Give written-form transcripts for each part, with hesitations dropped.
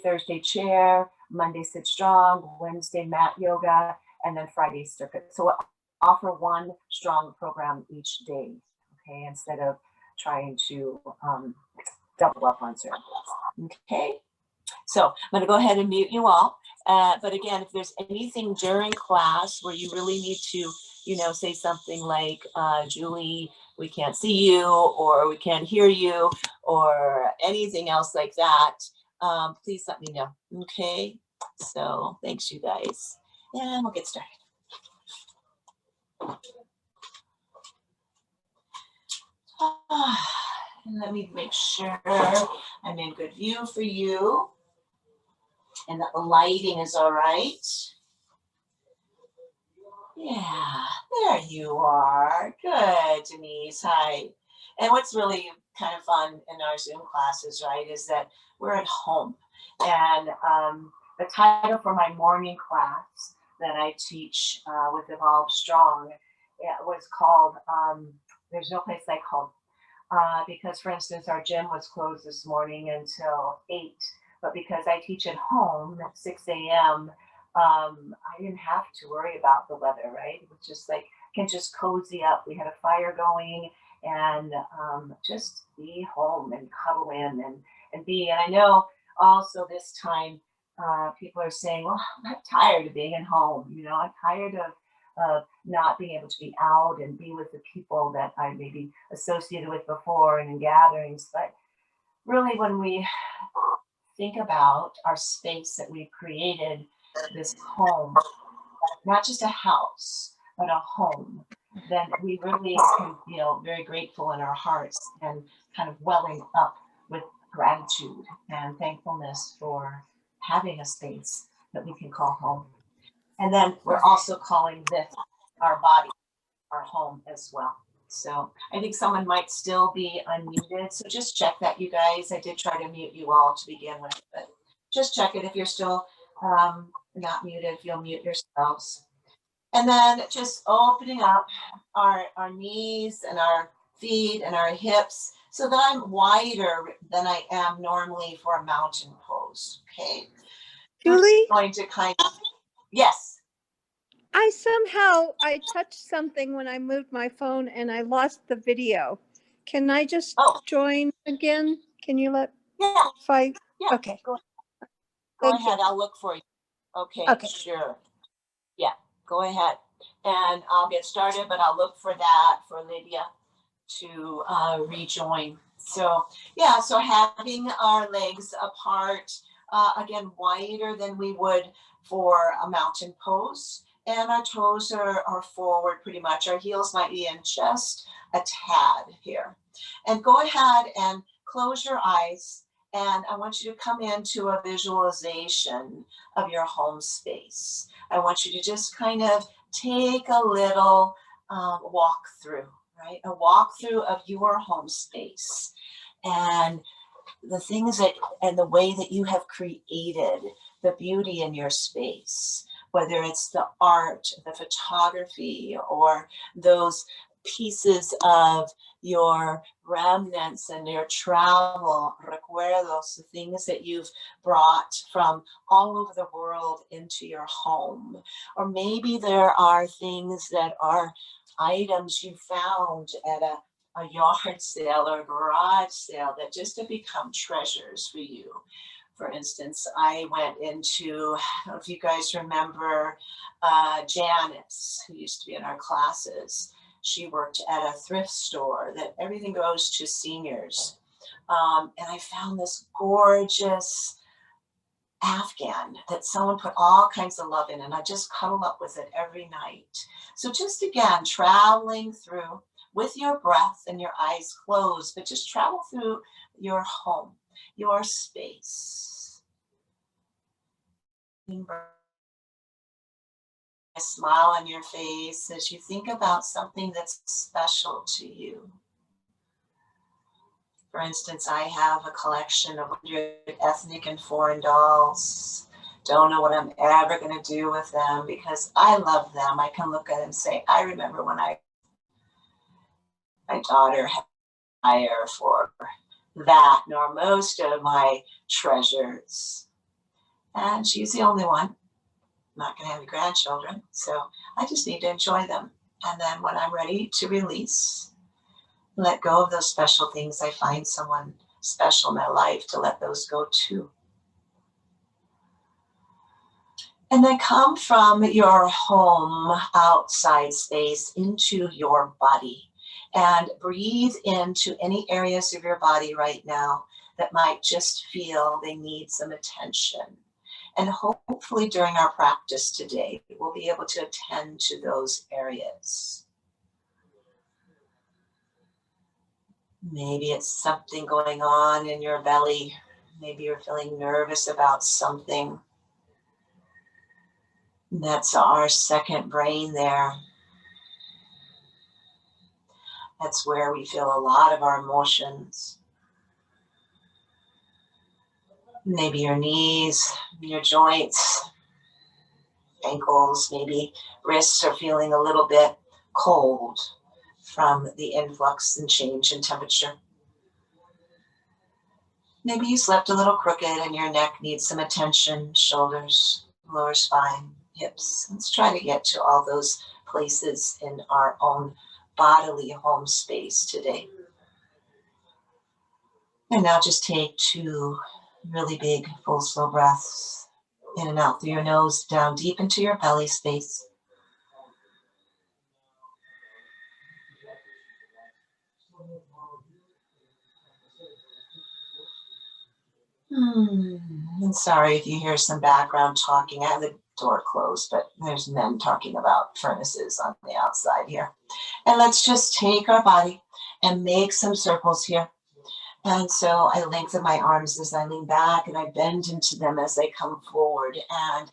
Thursday chair, Monday sit strong, Wednesday mat yoga, and then Friday circuit. So we'll offer one strong program each day, okay, instead of trying to double up on certain things. Okay, so I'm going to go ahead and mute you all. But again, if there's anything during class where you really need to, you know, say something like, Julie, we can't see you, or we can't hear you, or anything else like that, please let me know. Okay, so thanks, you guys, and we'll get started. And let me make sure I'm in good view for you and that the lighting is all right. Yeah, there you are. Good, Denise. Hi. And what's really kind of fun in our Zoom classes, right, is that we're at home. And the title for my morning class that I teach with Evolve Strong, it was called There's No Place Like Home. Because, for instance, our gym was closed this morning until 8. But because I teach at home at 6 a.m., I didn't have to worry about the weather, right? It was just like, can just cozy up. We had a fire going and just be home and cuddle in and be. And I know also this time people are saying, well, I'm tired of being at home. You know, I'm tired of not being able to be out and be with the people that I maybe associated with before and in gatherings. But really, when we think about our space that we've created, this home, not just a house, but a home, then we really can feel very grateful in our hearts and kind of welling up with gratitude and thankfulness for having a space that we can call home. And then we're also calling this our body, our home as well. So I think someone might still be unmuted. So just check that, you guys. I did try to mute you all to begin with, but just check it if you're still not muted, you'll mute yourselves. And then just opening up our knees and our feet and our hips so that I'm wider than I am normally for a mountain pose. Okay. Julie? Going to kind of, yes. I touched something when I moved my phone and I lost the video. Can I just join again? Can you let? Yeah. Yeah. Okay. Go Thank ahead. you. I'll look for you. Okay. Sure. Yeah. Go ahead. And I'll get started, but I'll look for that for Lydia to rejoin. So yeah, so having our legs apart, again, wider than we would for a mountain pose. And our toes are forward pretty much. Our heels might be in just a tad here. And go ahead and close your eyes. And I want you to come into a visualization of your home space. I want you to just kind of take a little walk through, right? A walkthrough of your home space and the things that, and the way that you have created the beauty in your space, whether it's the art, the photography, or those pieces of your remnants and your travel, recuerdos, the things that you've brought from all over the world into your home. Or maybe there are things that are items you found at a yard sale or a garage sale that just have become treasures for you. For instance, I went into, I don't know if you guys remember Janice, who used to be in our classes. She worked at a thrift store that everything goes to seniors. And I found this gorgeous Afghan that someone put all kinds of love in, and I just cuddle up with it every night. So just again, traveling through with your breath and your eyes closed, but just travel through your home, your space. A smile on your face as you think about something that's special to you. For instance, I have a collection of 100 ethnic and foreign dolls. Don't know what I'm ever going to do with them because I love them. I can look at them and say, I remember when my daughter had fire for that, nor most of my treasures. And she's the only one. I'm not going to have any grandchildren, so I just need to enjoy them. And then when I'm ready to release, let go of those special things, I find someone special in my life to let those go too. And then come from your home outside space into your body and breathe into any areas of your body right now that might just feel they need some attention. And hopefully during our practice today, we'll be able to attend to those areas. Maybe it's something going on in your belly. Maybe you're feeling nervous about something. That's our second brain there. That's where we feel a lot of our emotions. Maybe your knees, your joints, ankles, maybe wrists are feeling a little bit cold from the influx and change in temperature. Maybe you slept a little crooked and your neck needs some attention, shoulders, lower spine, hips. Let's try to get to all those places in our own bodily home space today. And now just take 2 really big, full, slow breaths in and out through your nose, down deep into your belly space. I'm sorry if you hear some background talking. I have the door closed, but there's men talking about furnaces on the outside here. And let's just take our body and make some circles here. And so I lengthen my arms as I lean back and I bend into them as they come forward, and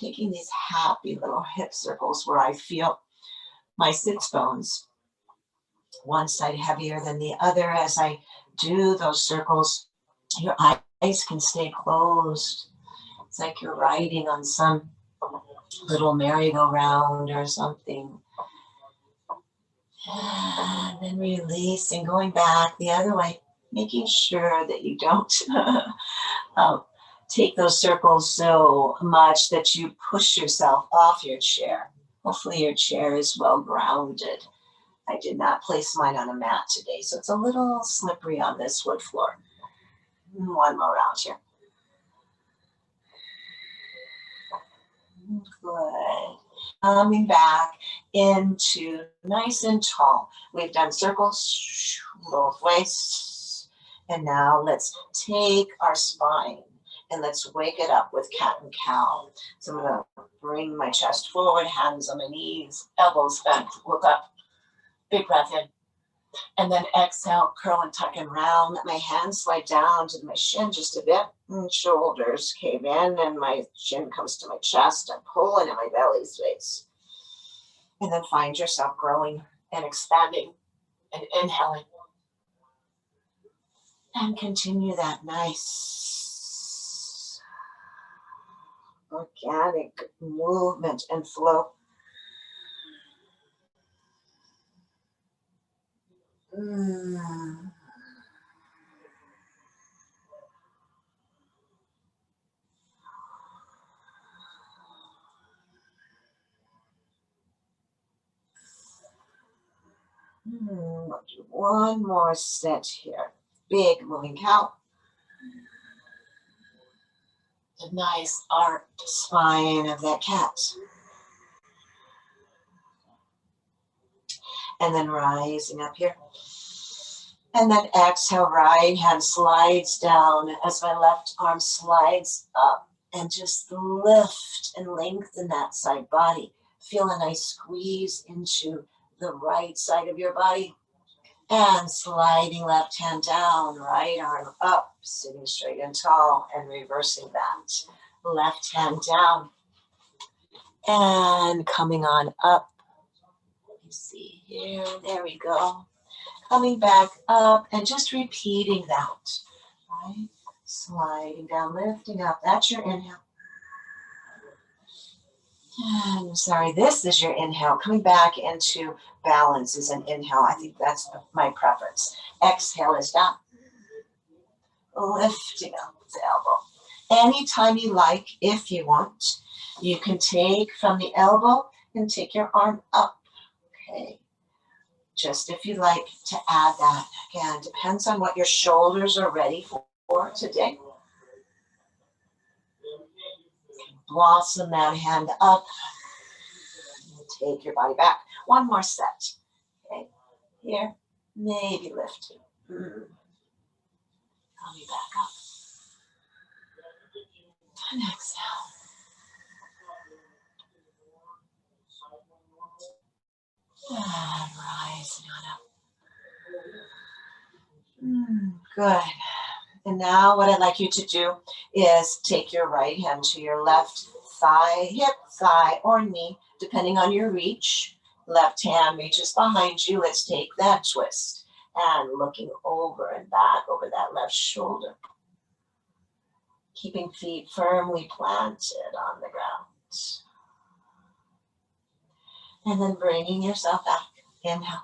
taking these happy little hip circles where I feel my sits bones, one side heavier than the other. As I do those circles, your eyes can stay closed. It's like you're riding on some little merry-go-round or something. And then releasing, going back the other way, making sure that you don't take those circles so much that you push yourself off your chair. Hopefully your chair is well grounded. I did not place mine on a mat today, so it's a little slippery on this wood floor. One more round here. Good. Coming back into nice and tall. We've done circles both ways. And now let's take our spine and let's wake it up with cat and cow. So I'm going to bring my chest forward, hands on my knees, elbows bent, look up. Big breath in. And then exhale, curl and tuck and round. Let my hands slide down to my shin just a bit. And shoulders cave in and my chin comes to my chest. I'm pulling in my belly space. And then find yourself growing and expanding and inhaling. And continue that nice organic movement and flow. One more set here. Big moving cow. The nice arched spine of that cat. And then rising up here. And then exhale, right hand slides down as my left arm slides up, and just lift and lengthen that side body. Feel a nice squeeze into the right side of your body. And sliding left hand down, right arm up, sitting straight and tall, and reversing that. Left hand down and coming on up. You see here, there we go. Coming back up and just repeating that, right? Sliding down, lifting up. That's your inhale. I'm sorry, this is your inhale. Coming back into balance is an inhale. I think that's my preference. Exhale is down. Lifting up the elbow. Anytime you like, if you want, you can take from the elbow and take your arm up. Okay. Just if you like to add that. Again, depends on what your shoulders are ready for today. Blossom that hand up. Take your body back. One more set. Okay. Here. Maybe lift. Coming back up. And exhale. And rising on up. Good. And now what I'd like you to do is take your right hand to your left thigh, hip, thigh, or knee, depending on your reach. Left hand reaches behind you. Let's take that twist. And looking over and back over that left shoulder. Keeping feet firmly planted on the ground. And then bringing yourself back. Inhale.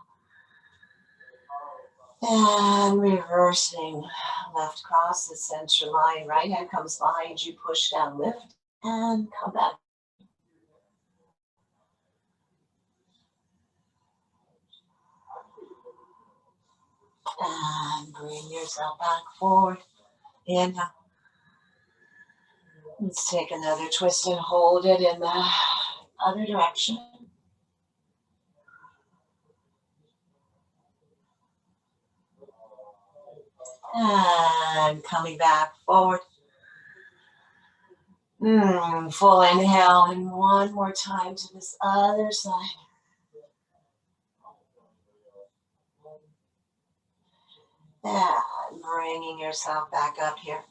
And reversing. Left cross the center line. Right hand comes behind you. Push down, lift, and come back. And bring yourself back forward. Inhale. Let's take another twist and hold it in the other direction. And coming back forward. Full inhale, and one more time to this other side. And bringing yourself back up here.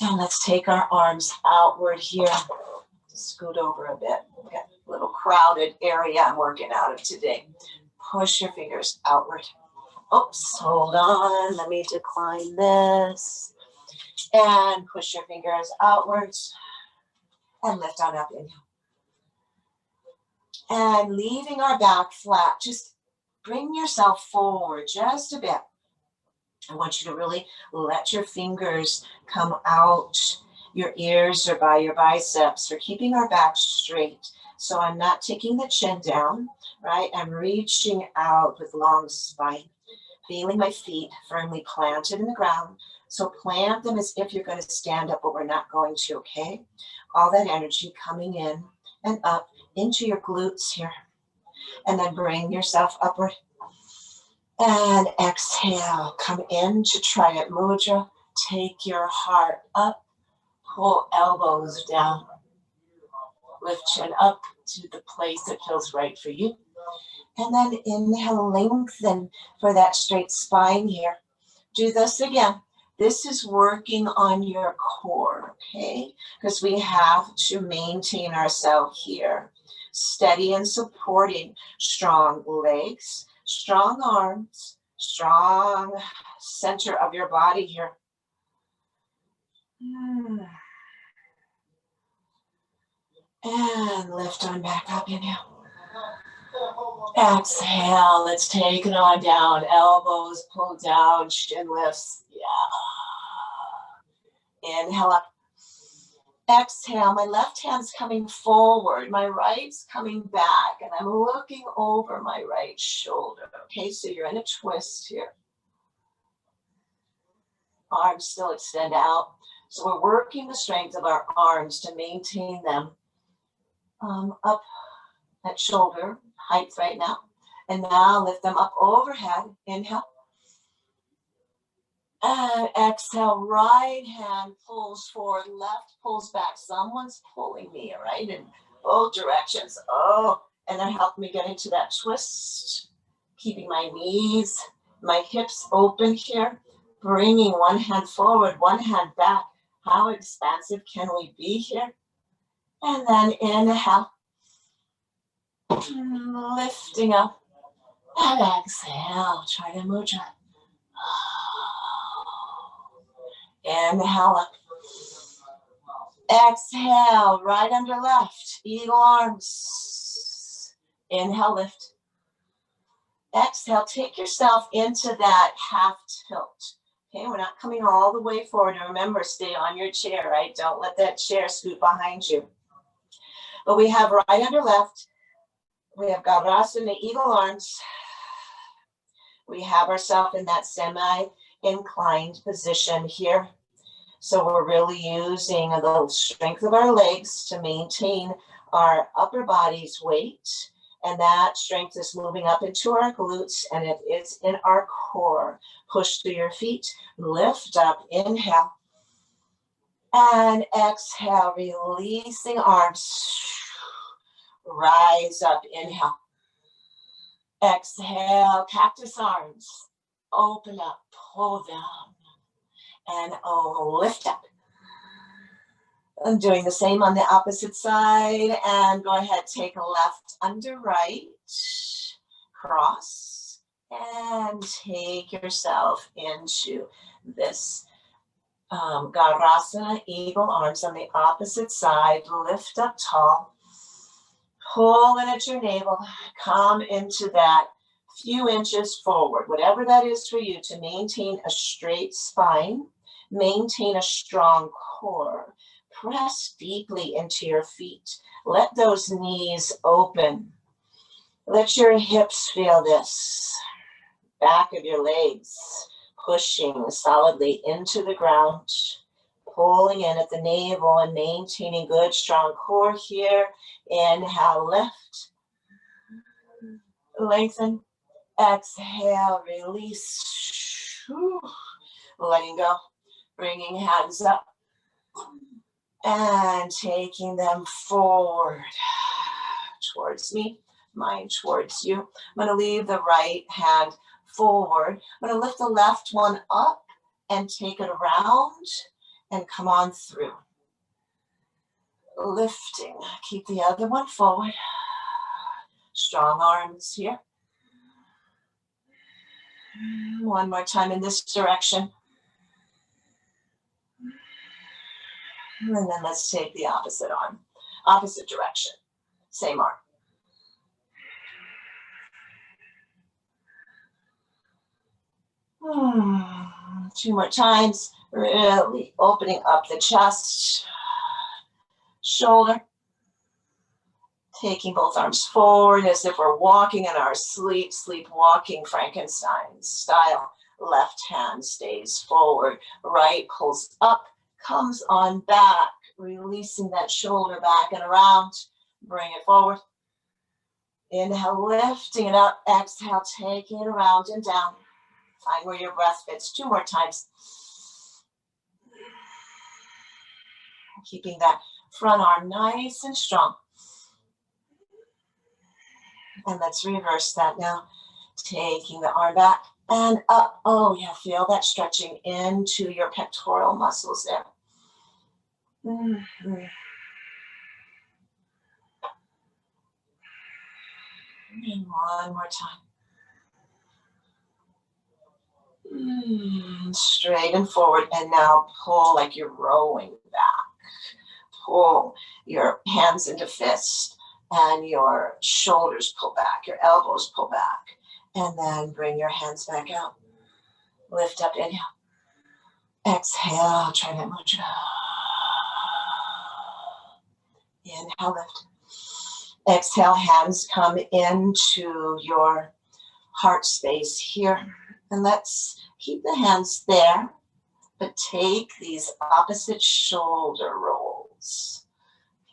And let's take our arms outward here. Scoot over a bit. Got a little crowded area I'm working out of today. Push your fingers outward. Oops, hold on. Let me decline this. And push your fingers outwards. And lift on up. Inhale. And leaving our back flat. Just bring yourself forward just a bit. I want you to really let your fingers come out. Your ears are by your biceps. We're keeping our back straight. So I'm not taking the chin down, right? I'm reaching out with long spine. Feeling my feet firmly planted in the ground. So plant them as if you're going to stand up, but we're not going to, okay? All that energy coming in and up into your glutes here. And then bring yourself upward. And exhale, come into Triad Mudra. Take your heart up, pull elbows down. Lift chin up to the place that feels right for you. And then inhale, lengthen for that straight spine here. Do this again. This is working on your core, okay? Because we have to maintain ourselves here. Steady and supporting, strong legs, strong arms, strong center of your body here. And lift on back up, inhale. Exhale, let's take it on down. Elbows pull down, chin lifts. Yeah. Inhale up. Exhale, my left hand's coming forward. My right's coming back. And I'm looking over my right shoulder. Okay, so you're in a twist here. Arms still extend out. So we're working the strength of our arms to maintain them up at shoulder height right now. And now lift them up overhead. Inhale. And exhale, right hand pulls forward, left pulls back. Someone's pulling me, right, in both directions. Oh, and then help me get into that twist. Keeping my knees, my hips open here. Bringing one hand forward, one hand back. How expansive can we be here? And then inhale. Lifting up. And exhale, Triad Mudra. Inhale up. Exhale, right under left. Eagle arms. Inhale, lift. Exhale, take yourself into that half tilt. Okay, we're not coming all the way forward. And remember, stay on your chair, right? Don't let that chair scoot behind you. But we have right under left. We have Garasana, eagle arms. We have ourselves in that semi-inclined position here. So we're really using the strength of our legs to maintain our upper body's weight. And that strength is moving up into our glutes, and it is in our core. Push through your feet, lift up, inhale. And exhale, releasing arms. Rise up, inhale. Exhale, cactus arms. Open up, pull down, and lift up. I'm doing the same on the opposite side, and go ahead, take a left under right, cross, and take yourself into this Garasana, eagle arms on the opposite side. Lift up tall, pull in at your navel, come into that few inches forward, whatever that is for you, to maintain a straight spine, maintain a strong core. Press deeply into your feet. Let those knees open. Let your hips feel this. Back of your legs pushing solidly into the ground. Pulling in at the navel and maintaining good, strong core here. Inhale, lift. Lengthen. Exhale, release. Letting go. Bringing hands up. And taking them forward towards me, mine towards you. I'm going to leave the right hand forward. I'm going to lift the left one up and take it around and come on through. Lifting, keep the other one forward. Strong arms here. One more time in this direction. And then let's take the opposite arm, opposite direction, same arm. Two more times, really opening up the chest, shoulder. Taking both arms forward as if we're walking in our sleep, sleepwalking Frankenstein style. Left hand stays forward, right pulls up. Comes on back, releasing that shoulder back and around. Bring it forward. Inhale, lifting it up. Exhale, taking it around and down. Find where your breath fits. Two more times. Keeping that front arm nice and strong. And let's reverse that now. Taking the arm back and up. Oh, yeah, feel that stretching into your pectoral muscles there. And one more time. Straight and forward, and now pull like you're rowing back. Pull your hands into fists and your shoulders pull back, your elbows pull back, and then bring your hands back out. Lift up, inhale. Exhale, try that mudra. Inhale, lift. Exhale, hands come into your heart space here. And let's keep the hands there, but take these opposite shoulder rolls.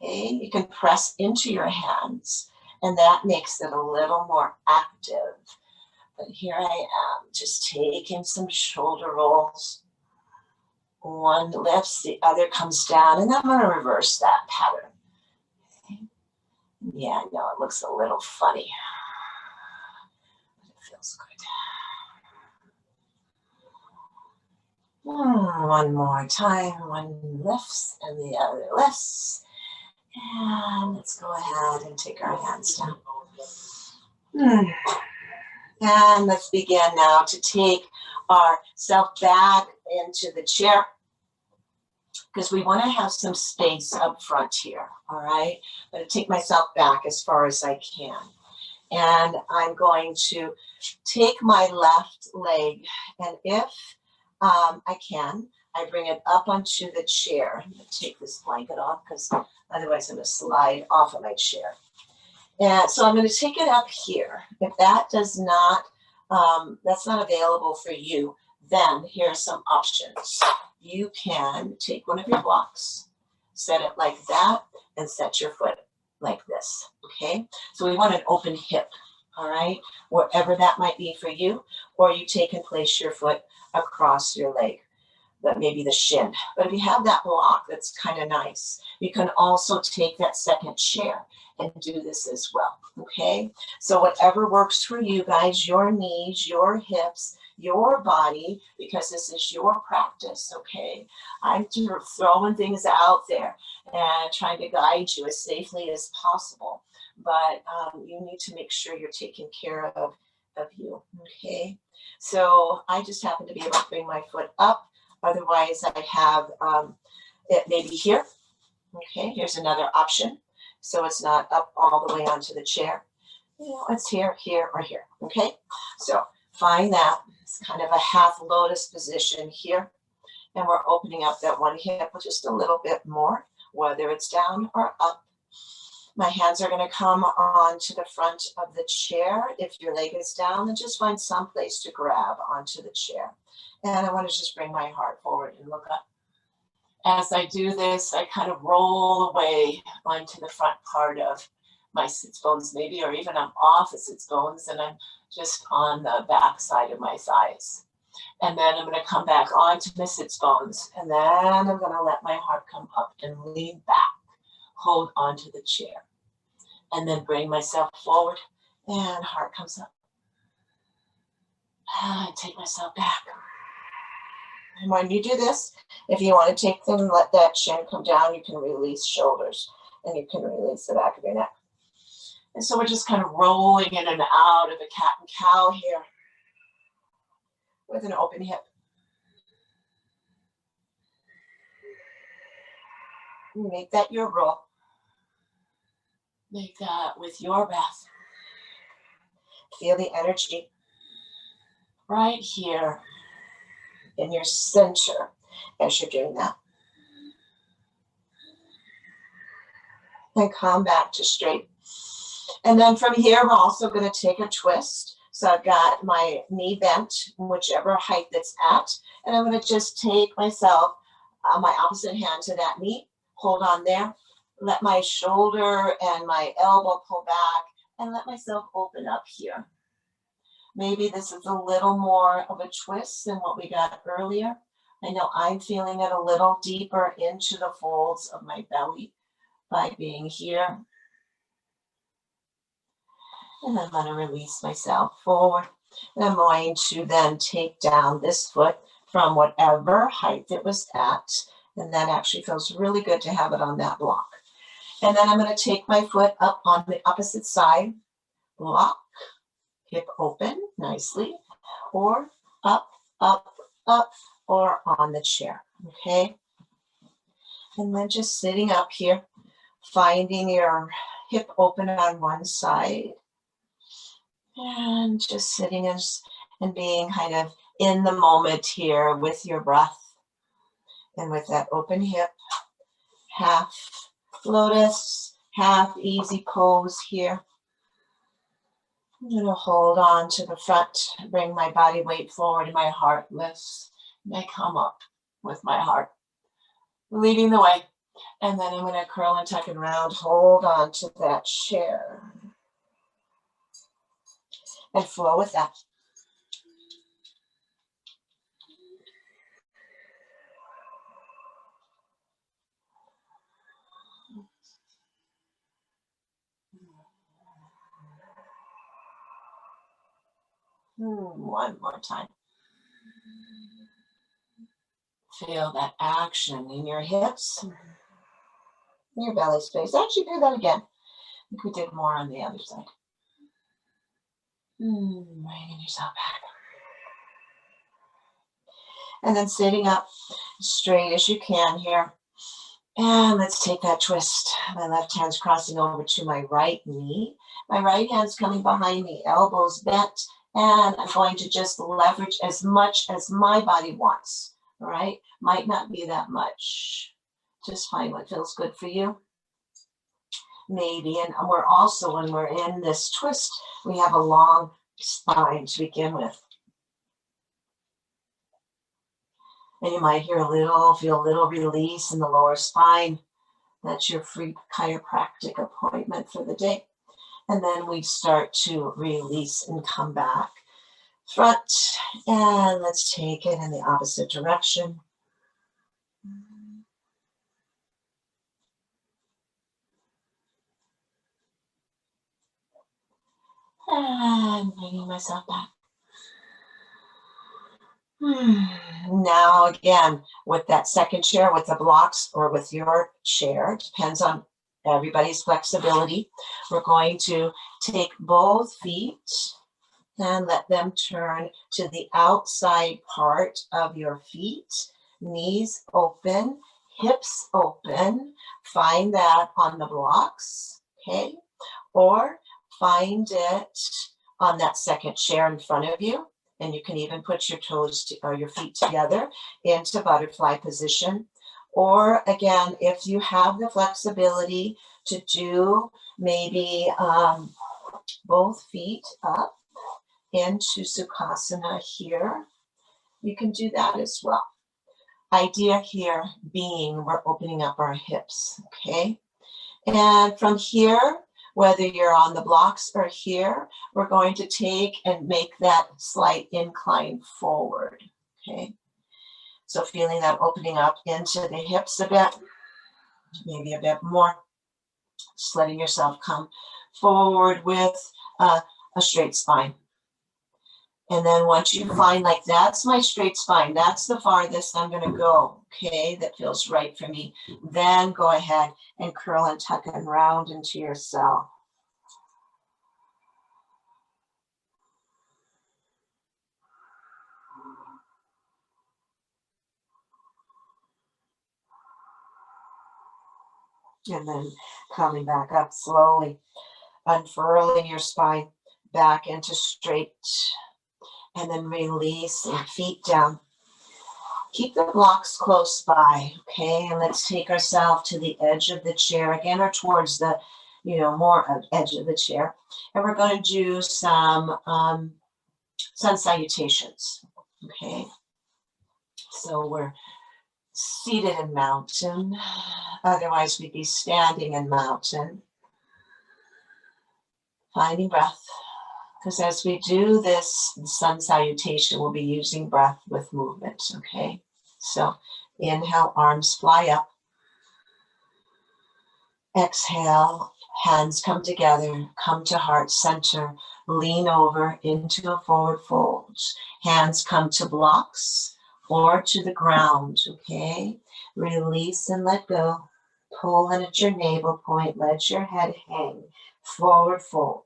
Okay, you can press into your hands, and that makes it a little more active. But here I am, just taking some shoulder rolls. One lifts, the other comes down, and I'm going to reverse that pattern. Okay. Yeah, I know it looks a little funny, but it feels good. One more time, one lifts and the other lifts. And let's go ahead and take our hands down. And let's begin now to take ourselves back into the chair, because we want to have some space up front here, all right? I'm going to take myself back as far as I can. And I'm going to take my left leg, and if I can. I bring it up onto the chair. I'm going to take this blanket off because otherwise I'm going to slide off of my chair. And so I'm going to take it up here. If that does not, that's not available for you, then here are some options. You can take one of your blocks, set it like that, and set your foot like this, okay? So we want an open hip, all right? Wherever that might be for you, or you take and place your foot across your leg, but maybe the shin. But if you have that block, that's kind of nice. You can also take that second chair and do this as well, okay? So whatever works for you guys, your knees, your hips, your body, because this is your practice, okay? I'm throwing things out there and trying to guide you as safely as possible, but you need to make sure you're taking care of you, okay? So I just happen to be able to bring my foot up. Otherwise, I have it maybe here. Okay, here's another option. So it's not up all the way onto the chair. You know, it's here, here, or here. Okay, so find that. It's kind of a half lotus position here. And we're opening up that one hip just a little bit more, whether it's down or up. My hands are going to come onto the front of the chair. If your leg is down, then just find some place to grab onto the chair. And I want to just bring my heart forward and look up. As I do this, I kind of roll away onto the front part of my sits bones, maybe, or even I'm off the sits bones and I'm just on the back side of my thighs. And then I'm going to come back onto my sits bones. And then I'm going to let my heart come up and lean back, hold onto the chair. And then bring myself forward and heart comes up. And take myself back. And when you do this, if you want to take them, let that chin come down, you can release shoulders and you can release the back of your neck. And so we're just kind of rolling in and out of a cat and cow here with an open hip. Make that your roll. Make that with your breath. Feel the energy right here in your center as you're doing that. And come back to straight. And then from here, we're also going to take a twist. So I've got my knee bent, whichever height that's at, and I'm going to just take myself, my opposite hand to that knee, hold on there, let my shoulder and my elbow pull back, and let myself open up here. Maybe this is a little more of a twist than what we got earlier. I know I'm feeling it a little deeper into the folds of my belly by being here. And I'm going to release myself forward. And I'm going to then take down this foot from whatever height it was at. And that actually feels really good to have it on that block. And then I'm going to take my foot up on the opposite side, block, hip open nicely, or up, up, up, or on the chair, okay? And then just sitting up here, finding your hip open on one side, and just sitting and being kind of in the moment here with your breath and with that open hip, half lotus, half easy pose here. I'm going to hold on to the front, bring my body weight forward, and my heart lifts. And I come up with my heart, leading the way. And then I'm going to curl and tuck and round, hold on to that chair, and flow with that. One more time. Feel that action in your hips, in your belly space. Actually, do that again. I think we did more on the other side. Bringing yourself back. And then sitting up straight as you can here. And let's take that twist. My left hand's crossing over to my right knee. My right hand's coming behind me, elbows bent, And I'm going to just leverage as much as my body wants, all right? Might not be that much. Just find what feels good for you. Maybe, and we're also, when we're in this twist, we have a long spine to begin with. And you might feel a little release in the lower spine. That's your free chiropractic appointment for the day. And then we start to release and come back. Front, and let's take it in the opposite direction. And bringing myself back. Now again, with that second chair, with the blocks or with your chair, depends on everybody's flexibility. We're going to take both feet and let them turn to the outside part of your feet. Knees open, hips open. Find that on the blocks, okay? Or find it on that second chair in front of you. And you can even put your toes or your feet together into butterfly position. Or again, if you have the flexibility to do maybe both feet up into Sukhasana here, you can do that as well. Idea here being we're opening up our hips, okay? And from here, whether you're on the blocks or here, we're going to take and make that slight incline forward, okay? So feeling that opening up into the hips a bit, maybe a bit more. Just letting yourself come forward with a straight spine. And then once you find like that's my straight spine, that's the farthest I'm going to go, okay, that feels right for me, then go ahead and curl and tuck and round into yourself. And then coming back up slowly, unfurling your spine back into straight, and then releasing feet down. Keep the blocks close by, okay? And let's take ourselves to the edge of the chair again, or towards the, more edge of the chair. And we're going to do some sun salutations, okay? So we're seated in mountain. Otherwise, we'd be standing in mountain. Finding breath. Because as we do this sun salutation, we'll be using breath with movement, okay? So inhale, arms fly up. Exhale, hands come together, come to heart center, lean over into a forward fold. Hands come to blocks or to the ground, okay? Release and let go. Pull in at your navel point, let your head hang, forward fold.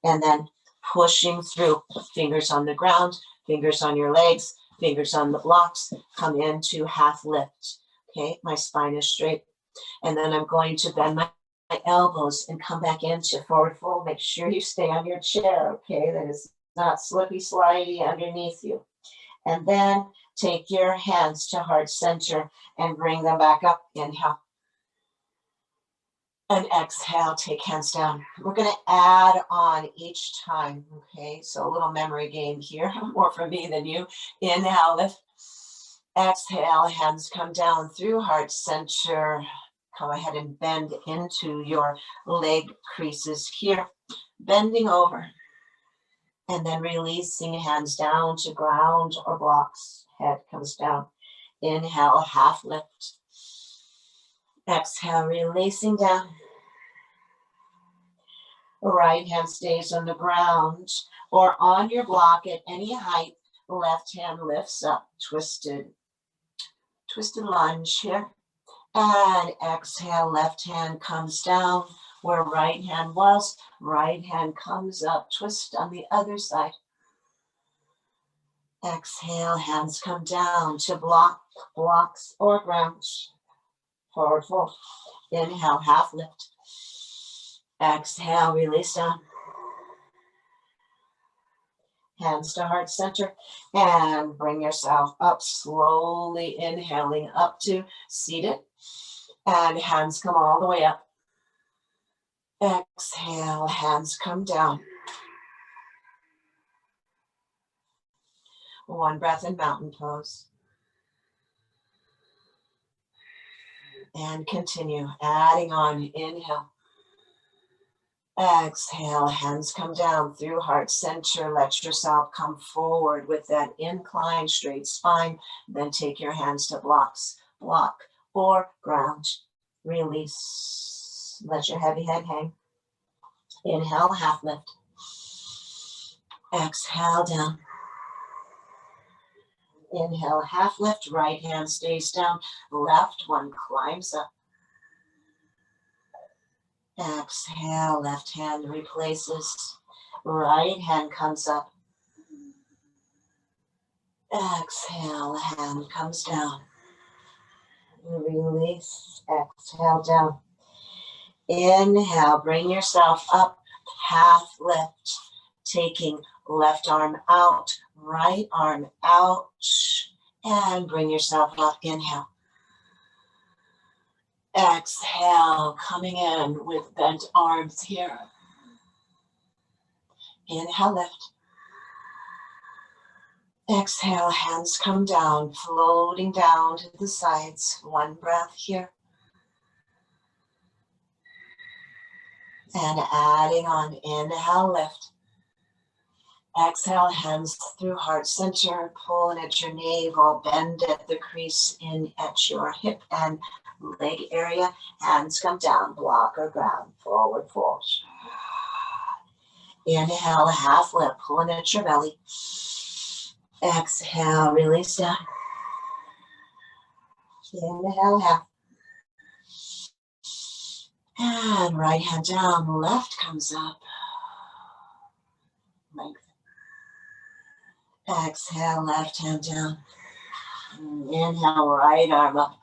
And then pushing through, fingers on the ground, fingers on your legs, fingers on the blocks, come into half lift. Okay, my spine is straight. And then I'm going to bend my elbows and come back into forward fold. Make sure you stay on your chair, okay? That is not slippy slidey underneath you. And then take your hands to heart center and bring them back up. Inhale. And exhale, take hands down. We're going to add on each time, okay? So a little memory game here, more for me than you. Inhale, lift. Exhale, hands come down through heart center. Go ahead and bend into your leg creases here. Bending over. And then releasing hands down to ground or blocks. Head comes down. Inhale, half lift. Exhale, releasing down. Right hand stays on the ground or on your block at any height. Left hand lifts up, twisted lunge here. And exhale, left hand comes down where right hand was. Right hand comes up, twist on the other side. Exhale, hands come down to blocks or ground. Forward fold. Inhale, half lift. Exhale, release down. Hands to heart center and bring yourself up slowly, inhaling up to seated and hands come all the way up. Exhale, hands come down. One breath in mountain pose. And continue adding on, inhale. Exhale, hands come down through heart center. Let yourself come forward with that inclined straight spine. Then take your hands to blocks, block or ground. Release. Let your heavy head hang. Inhale, half lift. Exhale, down. Inhale, half lift. Right hand stays down. Left one climbs up. Exhale, left hand replaces. Right hand comes up. Exhale, hand comes down. Release, exhale, down. Inhale, bring yourself up, half lift. Taking left arm out, right arm out, and bring yourself up, inhale. Exhale, coming in with bent arms here. Inhale, lift. Exhale, hands come down, floating down to the sides. One breath here. And adding on, inhale, lift. Exhale, hands through heart center, pulling at your navel, bend at the crease in at your hip and leg area. Hands come down, block or ground, forward fold. Inhale, half lift, pulling at your belly. Exhale, release down. Inhale, half. And right hand down, left comes up. Length. Exhale, left hand down. Inhale, right arm up.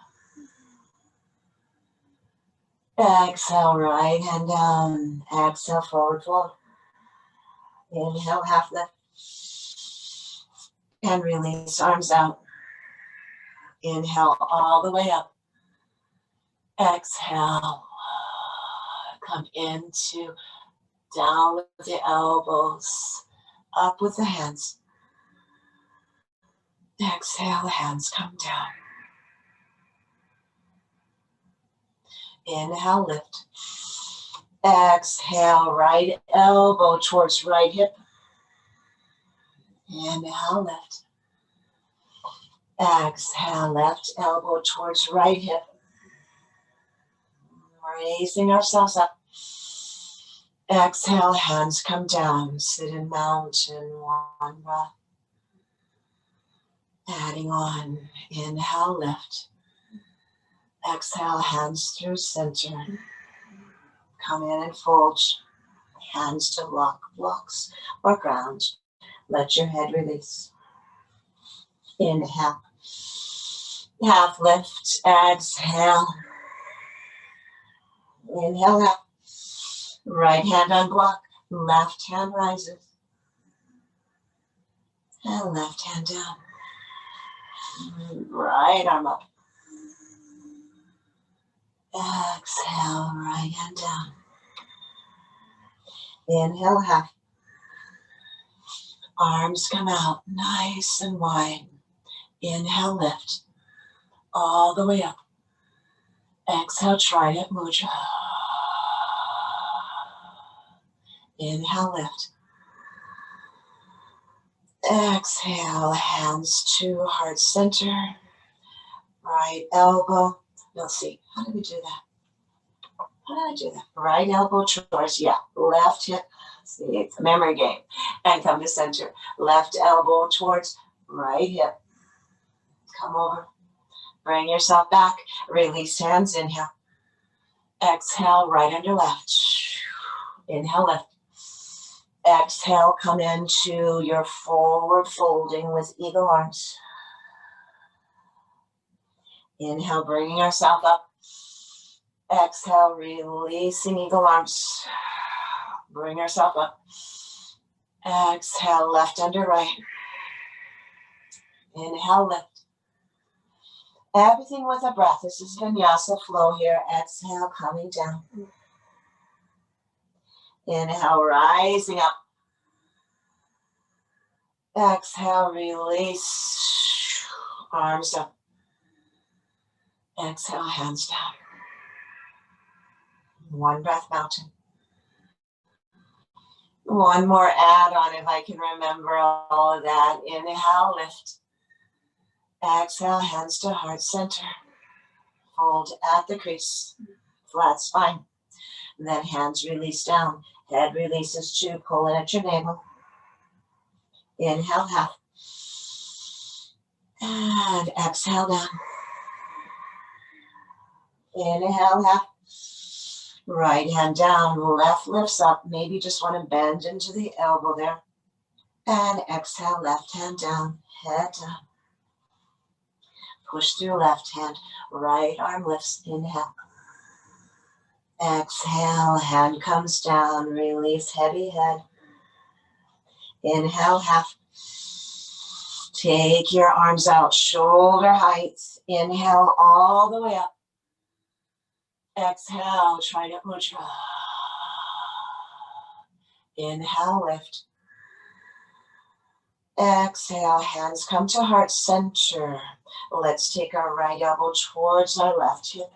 Exhale, right hand down. Exhale, forward fold. Inhale, half lift. And release, arms out. Inhale, all the way up. Exhale. Come into down with the elbows, up with the hands. Exhale, hands come down. Inhale, lift. Exhale, right elbow towards right hip. Inhale, lift. Exhale, left elbow towards right hip. Raising ourselves up. Exhale, hands come down. Sit in mountain, one breath. Adding on, inhale, lift. Exhale, hands through center. Come in and fold. Hands to block, blocks or ground. Let your head release. Inhale. Half lift, exhale. Inhale, half. Right hand on block, left hand rises. And left hand down. Right arm up. Exhale, right hand down. Inhale, half. Arms come out nice and wide. Inhale, lift. All the way up. Exhale, Trident Mudra. Inhale, lift. Exhale, hands to heart center. Right elbow. You'll see. How do we do that? How did I do that? Right elbow towards, yeah. Left hip. See, it's a memory game. And come to center. Left elbow towards right hip. Come over. Bring yourself back. Release hands. Inhale. Exhale, right under left. Inhale, lift. Exhale, come into your forward folding with eagle arms. Inhale, bringing ourselves up. Exhale, releasing eagle arms. Bring ourselves up. Exhale, left under right. Inhale, lift. Everything with a breath. This is vinyasa flow here. Exhale, coming down. Inhale, rising up. Exhale, release. Arms up. Exhale, hands down. One breath, mountain. One more add on if I can remember all of that. Inhale, lift. Exhale, hands to heart center. Hold at the crease. Flat spine. And then hands release down. Head releases to pull in at your navel. Inhale, half. And exhale down. Inhale, half. Right hand down, left lifts up. Maybe just want to bend into the elbow there. And exhale, left hand down, head down. Push through left hand, right arm lifts, inhale. Exhale, hand comes down, release heavy head. Inhale, half. Take your arms out, shoulder height. Inhale all the way up. Exhale, Trident Mudra. Inhale, lift. Exhale, hands come to heart center. Let's take our right elbow towards our left hip.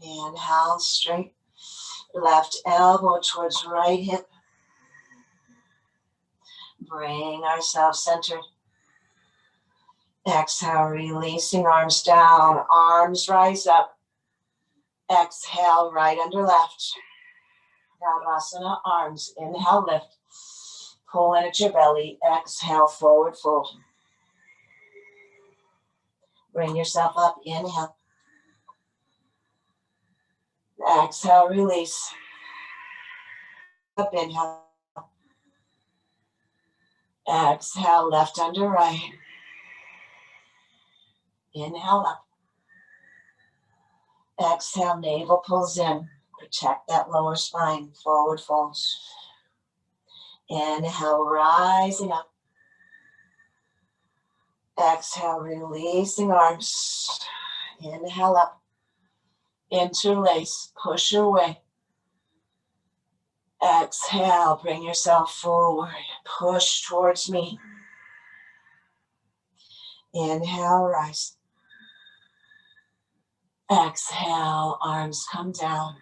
Inhale, straight. Left elbow towards right hip. Bring ourselves centered. Exhale, releasing arms down. Arms rise up. Exhale, right under left. Tadasana, arms. Inhale, lift. Pull in at your belly. Exhale, forward fold. Bring yourself up. Inhale. Exhale, release. Up, inhale. Exhale, left under right. Inhale up. Exhale, navel pulls in. Protect that lower spine. Forward fold. Inhale, rising up. Exhale, releasing arms. Inhale up. Interlace, push away. Exhale, bring yourself forward. Push towards me. Inhale, rise. Exhale, arms come down.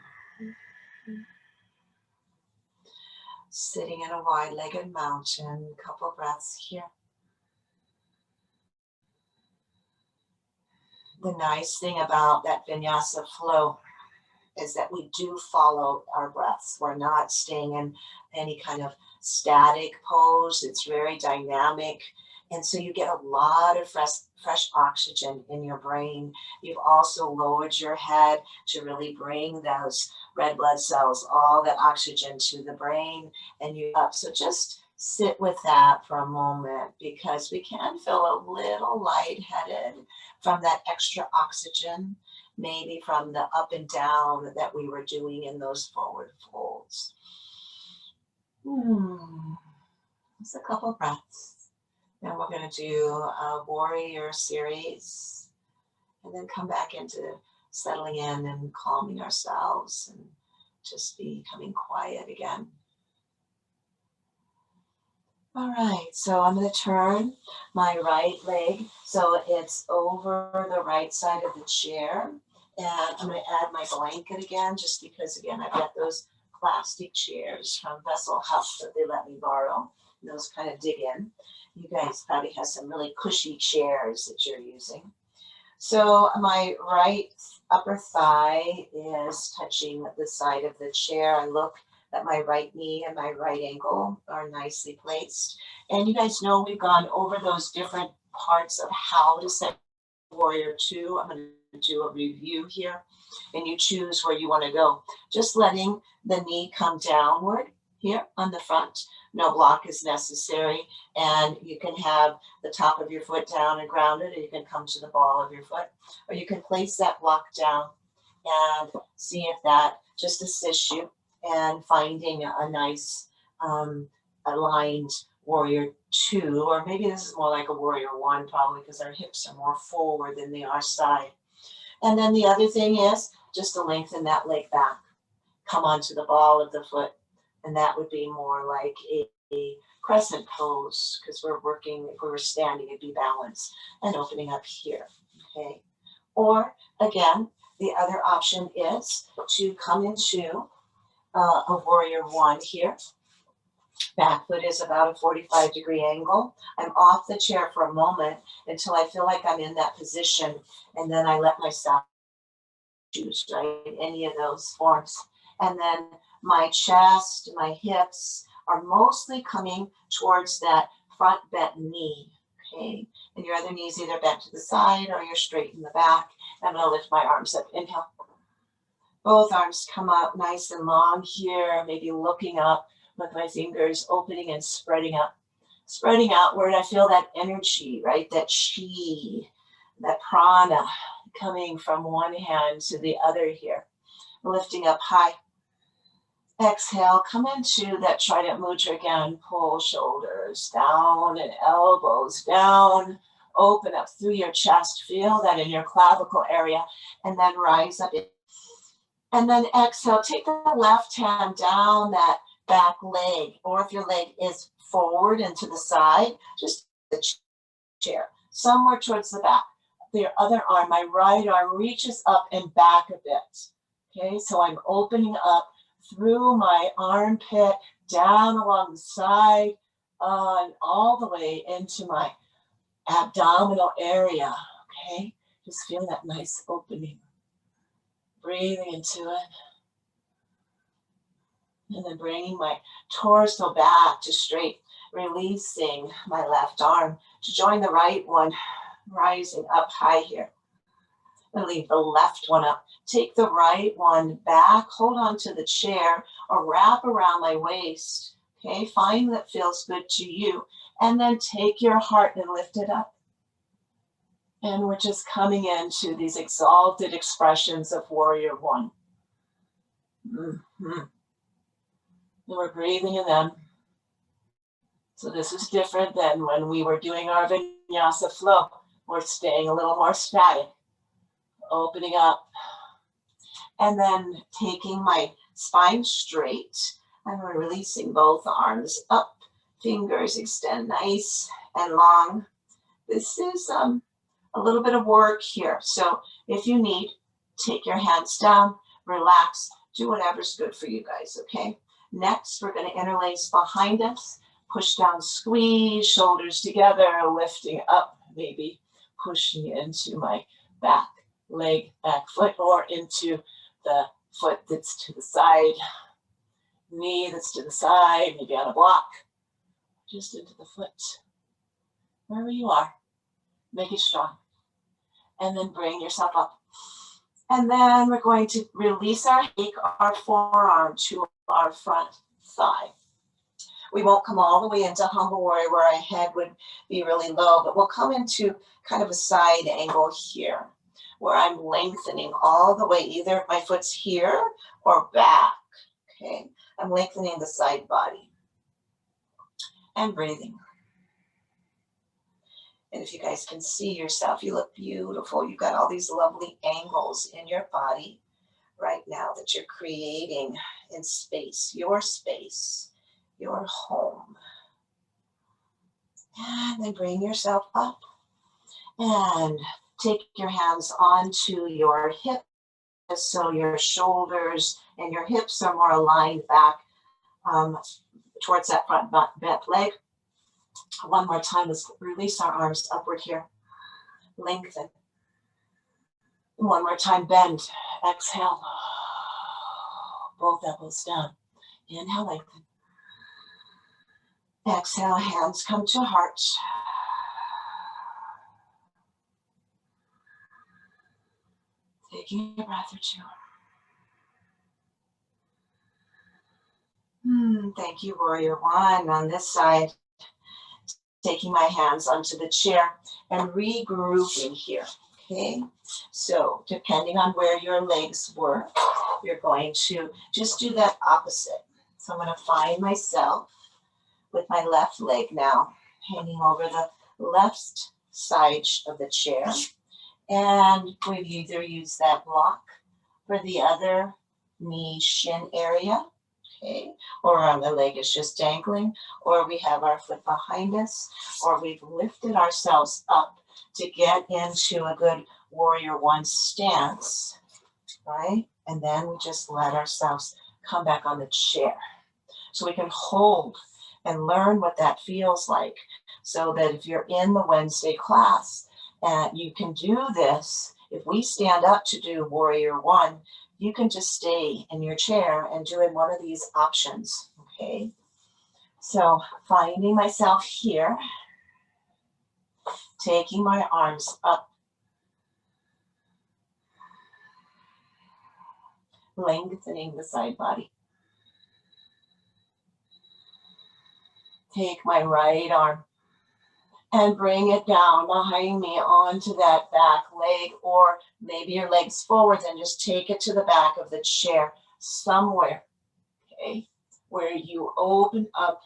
Sitting in a wide-legged mountain. Couple breaths here. The nice thing about that vinyasa flow is that we do follow our breaths. We're not staying in any kind of static pose. It's very dynamic. And so you get a lot of fresh oxygen in your brain. You've also lowered your head to really bring those red blood cells, all that oxygen to the brain and you up. So just sit with that for a moment because we can feel a little lightheaded from that extra oxygen, maybe from the up and down that we were doing in those forward folds. Just a couple breaths. Then we're going to do a warrior series and then come back into settling in and calming ourselves and just becoming quiet again. All right, so I'm going to turn my right leg so it's over the right side of the chair. And I'm going to add my blanket again, just because, again, I've got those plastic chairs from Vessel House that they let me borrow. And those kind of dig in. You guys probably have some really cushy chairs that you're using. So my right upper thigh is touching the side of the chair. I look that my right knee and my right ankle are nicely placed. And you guys know we've gone over those different parts of how to set Warrior 2. I'm going to do a review here, and you choose where you want to go. Just letting the knee come downward here on the front. No block is necessary, and you can have the top of your foot down and grounded, or you can come to the ball of your foot, or you can place that block down and see if that just assists you and finding a nice aligned warrior 2, or maybe this is more like a warrior 1 probably because our hips are more forward than they are side. And then the other thing is just to lengthen that leg back, come onto the ball of the foot, and that would be more like a crescent pose because we're working, if we were standing, it'd be balanced and opening up here, okay? Or again, the other option is to come into a warrior 1 here. Back foot is about a 45-degree angle. I'm off the chair for a moment until I feel like I'm in that position, and then I let myself choose, right? Any of those forms. And then my chest, my hips are mostly coming towards that front bent knee, okay? And your other knee's either bent to the side or you're straight in the back. I'm gonna lift my arms up, inhale. Both arms come up nice and long here, maybe looking up with my fingers opening and spreading up. Spreading outward, I feel that energy, right? That chi, that prana coming from one hand to the other here. Lifting up high. Exhale, come into that Trident Mudra again. Pull shoulders down and elbows down. Open up through your chest. Feel that in your clavicle area. And then rise up. And then exhale, take the left hand down that back leg. Or if your leg is forward and to the side, just the chair. Somewhere towards the back. Your other arm, my right arm, reaches up and back a bit. Okay, so I'm opening up through my armpit, down along the side, and all the way into my abdominal area, okay? Just feel that nice opening. Breathing into it. And then bringing my torso back to straight, releasing my left arm to join the right one, rising up high here. And leave the left one up. Take the right one back, hold on to the chair or wrap around my waist. Okay, find that feels good to you. And then take your heart and lift it up. And we're just coming into these exalted expressions of warrior 1. And we're breathing in them. So this is different than when we were doing our vinyasa flow. We're staying a little more static. Opening up, and then taking my spine straight, and we're releasing both arms up, fingers extend nice and long. This is a little bit of work here, so if you need, take your hands down, relax, do whatever's good for you guys, okay? Next, we're going to interlace behind us, push down, squeeze, shoulders together, lifting up, maybe pushing into my back leg, back foot, or into the foot that's to the side, knee that's to the side, maybe on a block, just into the foot, wherever you are, make it strong. And then bring yourself up. And then we're going to release take our forearm to our front thigh. We won't come all the way into humble warrior where our head would be really low, but we'll come into kind of a side angle here, where I'm lengthening all the way, either my foot's here or back, okay? I'm lengthening the side body and breathing. And if you guys can see yourself, you look beautiful. You've got all these lovely angles in your body right now that you're creating in space, your home. And then bring yourself up and take your hands onto your hips so your shoulders and your hips are more aligned back towards that front bent leg. One more time, let's release our arms upward here. Lengthen. One more time, bend. Exhale. Both elbows down. Inhale, lengthen. Exhale, hands come to heart. Taking a breath or two. Thank you, warrior 1. On this side, taking my hands onto the chair and regrouping here, okay? So depending on where your legs were, you're going to just do that opposite. So I'm going to find myself with my left leg now hanging over the left side of the chair. And we've either used that block for the other knee shin area, okay, or on the leg is just dangling, or we have our foot behind us, or we've lifted ourselves up to get into a good warrior one stance, right? And then we just let ourselves come back on the chair. So we can hold and learn what that feels like, so that if you're in the Wednesday class and you can do this, if we stand up to do warrior one, you can just stay in your chair and doing one of these options, okay? So finding myself here, taking my arms up, lengthening the side body. Take my right arm and bring it down behind me onto that back leg, or maybe your legs forwards and just take it to the back of the chair somewhere, okay, where you open up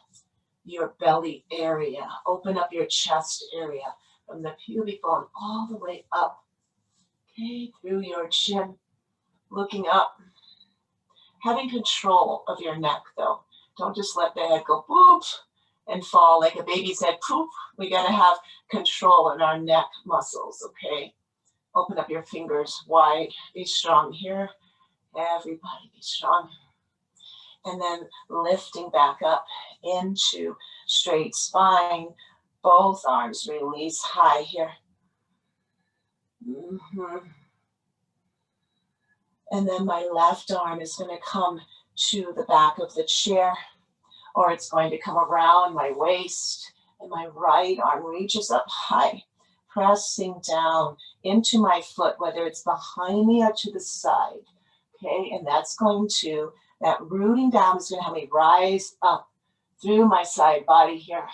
your belly area, open up your chest area from the pubic bone all the way up, okay, through your chin, looking up, having control of your neck though. Don't just let the head go boop and fall like a baby's head poop. We got to have control in our neck muscles, okay? Open up your fingers wide, be strong here. Everybody be strong. And then lifting back up into straight spine, both arms release high here. And then my left arm is going to come to the back of the chair, or it's going to come around my waist, and my right arm reaches up high, pressing down into my foot, whether it's behind me or to the side, okay? And that's going to, that rooting down is going to have me rise up through my side body here.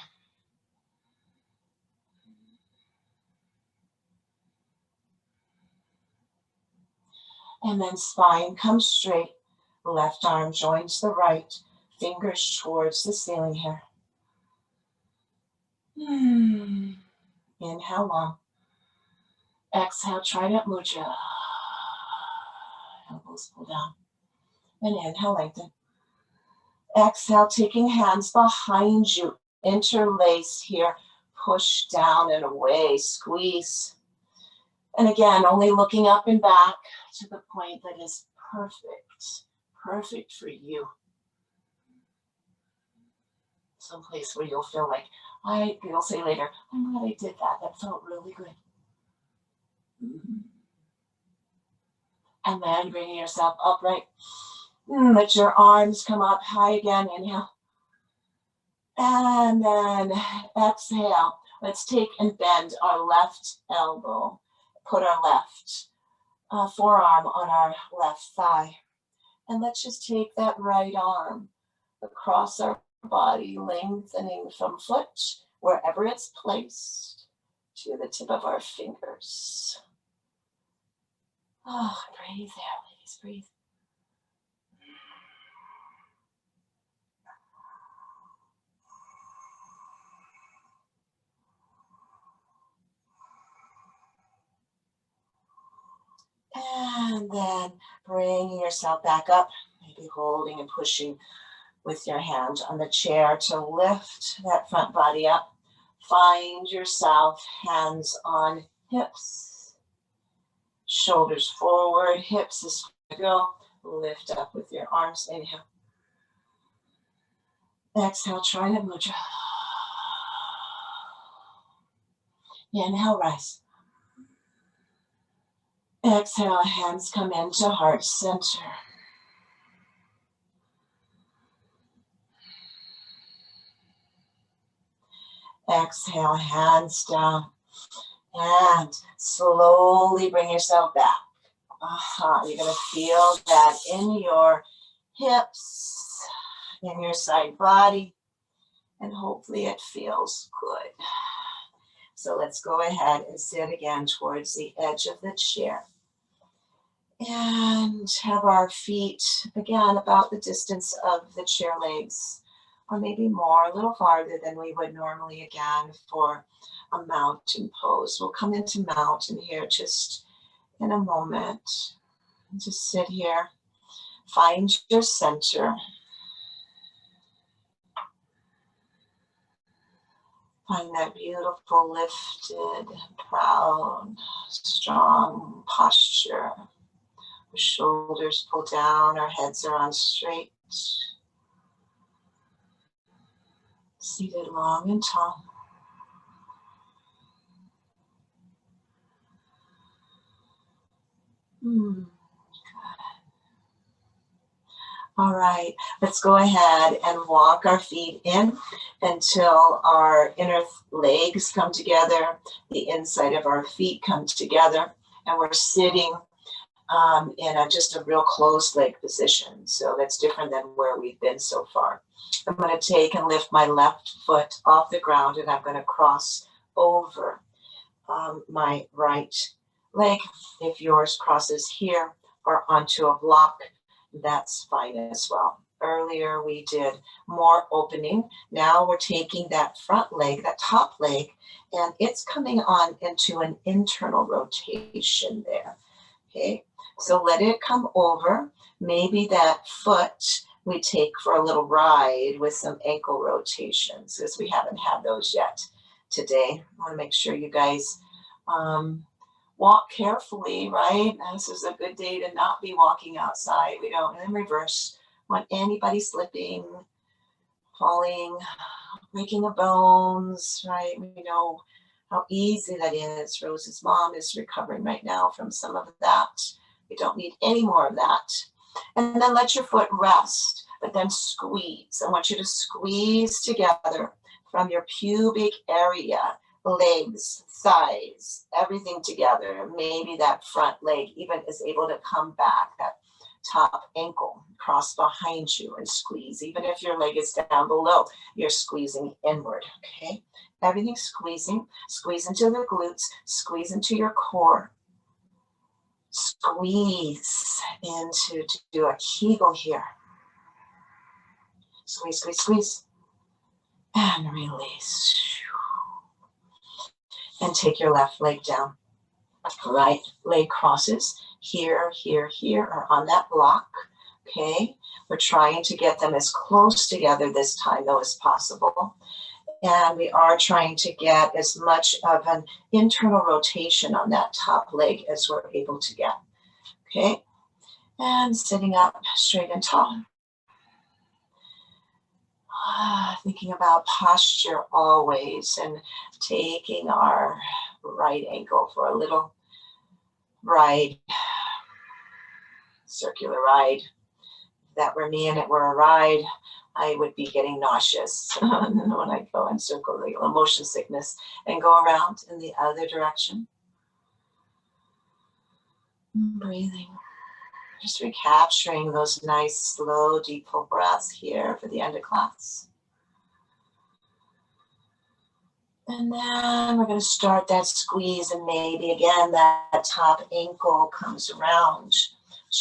And then spine comes straight, left arm joins the right, fingers towards the ceiling here. Inhale long. Exhale, Trident Mudra. Elbows pull down. And inhale, lengthen. Exhale, taking hands behind you. Interlace here. Push down and away. Squeeze. And again, only looking up and back to the point that is perfect. Perfect for you. Someplace where you'll feel like, you'll say later, I'm glad I did that. That felt really good. And then bringing yourself upright. Let your arms come up high again. Inhale. And then exhale. Let's take and bend our left elbow. Put our left forearm on our left thigh. And let's just take that right arm across our body, lengthening from foot, wherever it's placed, to the tip of our fingers. Oh, breathe there, ladies, breathe. And then bringing yourself back up, maybe holding and pushing with your hand on the chair to lift that front body up. Find yourself, hands on hips, shoulders forward, hips as far as you go. Lift up with your arms. Inhale. Exhale, Trident Mudra. Inhale, rise. Exhale, hands come into heart center. Exhale, hands down. And slowly bring yourself back. You're going to feel that in your hips, in your side body, and hopefully it feels good. So let's go ahead and sit again towards the edge of the chair. And have our feet, again, about the distance of the chair legs, or maybe more, a little farther than we would normally, again, for a mountain pose. We'll come into mountain here just in a moment. Just sit here, find your center. Find that beautiful, lifted, proud, strong posture. Our shoulders pull down, our heads are on straight. Seated long and tall. Good. All right, let's go ahead and walk our feet in until our inner legs come together, the inside of our feet come together, and we're sitting in just a real closed leg position. So that's different than where we've been so far. I'm going to take and lift my left foot off the ground, and I'm going to cross over my right leg. If yours crosses here or onto a block, that's fine as well. Earlier we did more opening. Now we're taking that front leg, that top leg, and it's coming on into an internal rotation there. Okay, so let it come over. Maybe that foot we take for a little ride with some ankle rotations, because we haven't had those yet today. I want to make sure you guys walk carefully, right? This is a good day to not be walking outside. We don't, in reverse, want anybody slipping, falling, breaking the bones, right? We know how easy that is. Rose's mom is recovering right now from some of that. We don't need any more of that. And then let your foot rest, but then squeeze. I want you to squeeze together from your pubic area, legs, thighs, everything together. Maybe that front leg even is able to come back, that top ankle cross behind you and squeeze. Even if your leg is down below, you're squeezing inward, okay? Everything squeezing. Squeeze into the glutes, squeeze into your core. Squeeze into, to do a Kegel here. Squeeze, squeeze, squeeze. And release. And take your left leg down. Right leg crosses here, here, here, or on that block. Okay, we're trying to get them as close together this time though as possible. And we are trying to get as much of an internal rotation on that top leg as we're able to get. Okay, and sitting up straight and tall. Thinking about posture always, and taking our right ankle for a little ride, circular ride. If that were me and it were a ride, I would be getting nauseous when I go in circle, like motion sickness, and go around in the other direction. Breathing. Just recapturing those nice, slow, deep, full breaths here for the end of class. And then we're going to start that squeeze, and maybe again that top ankle comes around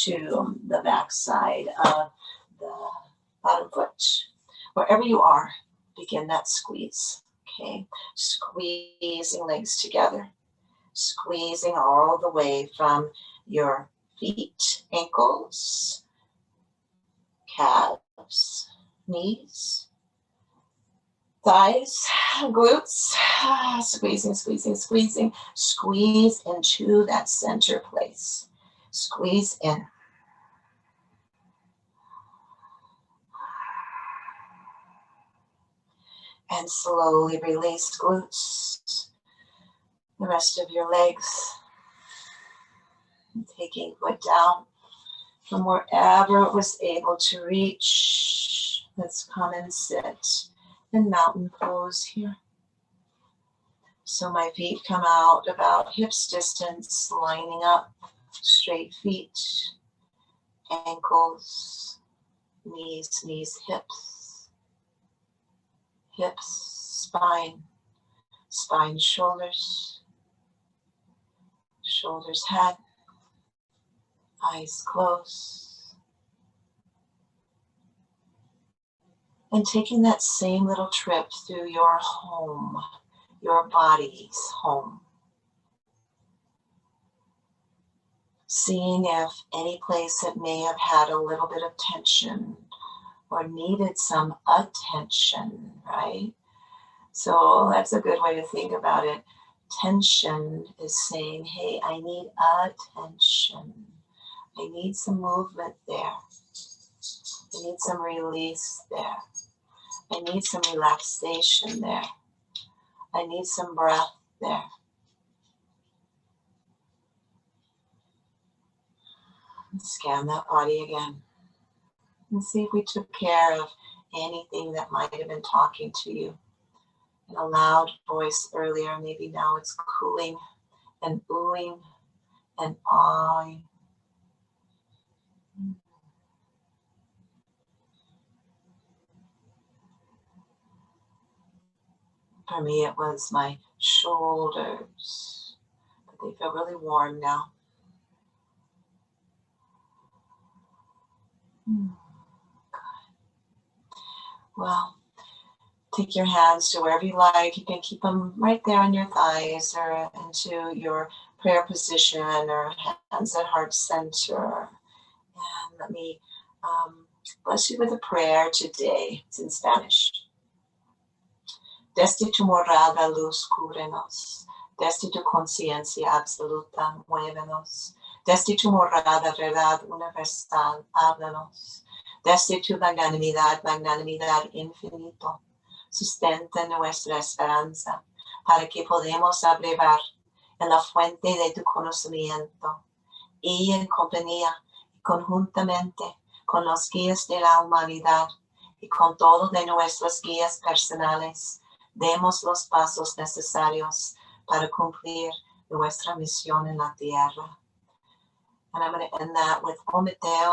to the back side of the bottom foot. Wherever you are, begin that squeeze, okay? Squeezing legs together, squeezing all the way from your feet, ankles, calves, knees, thighs, glutes, squeezing, squeezing, squeezing. Squeeze into that center place. Squeeze in. And slowly release glutes, the rest of your legs. And taking foot down from wherever it was able to reach. Let's come and sit in mountain pose here. So my feet come out about hips distance, lining up, straight feet, ankles, knees, hips, spine, shoulders, head, eyes closed. And taking that same little trip through your home, your body's home. Seeing if any place that may have had a little bit of tension or needed some attention, right? So that's a good way to think about it. Tension is saying, hey, I need attention. I need some movement there. I need some release there. I need some relaxation there. I need some breath there. And scan that body again. And see if we took care of anything that might have been talking to you in a loud voice earlier. Maybe now it's cooling and oohing and awing. For me, it was my shoulders, but they feel really warm now. Well, take your hands to wherever you like. You can keep them right there on your thighs or into your prayer position or hands at heart center. And let me bless you with a prayer today. It's in Spanish. Desde tu morada luz cúbrenos, desde tu conciencia absoluta muévenos, desde tu morada verdad universal háblanos, desde tu magnanimidad infinito, sustenta nuestra esperanza para que podamos abrevar en la fuente de tu conocimiento y en compañía y conjuntamente con los guías de la humanidad y con todos de nuestros guías personales, demos los pasos necesarios para cumplir nuestra misión en la tierra. And I'm going to end that with Omiteo.